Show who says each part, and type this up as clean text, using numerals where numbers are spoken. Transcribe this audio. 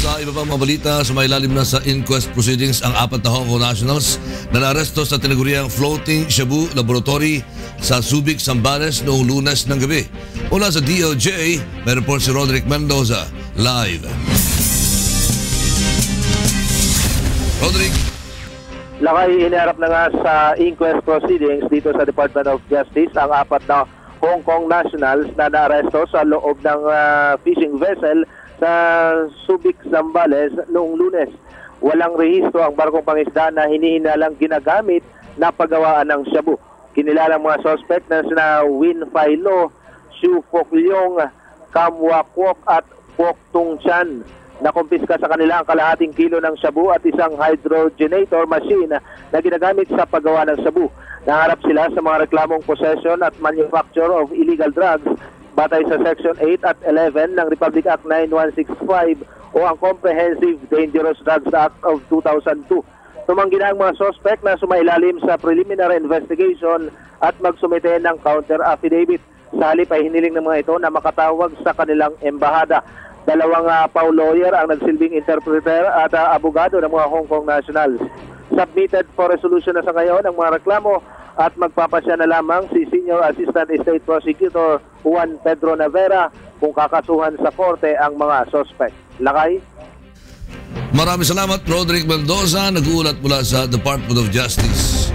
Speaker 1: Sa iba pang mga balita, sumailalim na sa inquest proceedings ang 4 na Hong Kong nationals na naaresto sa tinaguriang floating Shabu Laboratory sa Subic, Zambales noong Lunes ng gabi. Mula sa DOJ, may report si Roderick Mendoza. Live. Roderick.
Speaker 2: Lakay, iniharap na nga sa inquest proceedings dito sa Department of Justice ang 4 na Hong Kong nationals na naaresto sa loob ng fishing vessel sa Subic, Zambales noong Lunes. Walang rehistro ang barkong pangisda na hinihinalang ginagamit na paggawaan ng shabu. Kinilalang mga suspect na sina Win Fai Lo, Xu Fok Leong, Kam Wak Wok at Kwok Tung Chan. Nakumpiska sa kanila ang kalahating kilo ng shabu at isang hydrogenator machine na ginagamit sa paggawa ng shabu. Naharap sila sa mga reklamong possession at manufacture of illegal drugs batay sa Section 8 at 11 ng Republic Act 9165 o ang Comprehensive Dangerous Drugs Act of 2002. Tumanggi na ang mga suspect na sumailalim sa preliminary investigation at magsumite ng counter affidavit. Sa halip ay hiniling ng mga ito na makatawag sa kanilang embahada. 2 PAW lawyer ang nagsilbing interpreter at abogado ng mga Hong Kong nationals. Submitted for resolution na sa ngayon ang mga reklamo at magpapasya na lamang si Senior Assistant State Prosecutor Juan Pedro Navera kung kakasuhan sa korte ang mga suspect. Lakay?
Speaker 1: Maraming salamat, Roderick Mendoza, nag-uulat mula sa Department of Justice.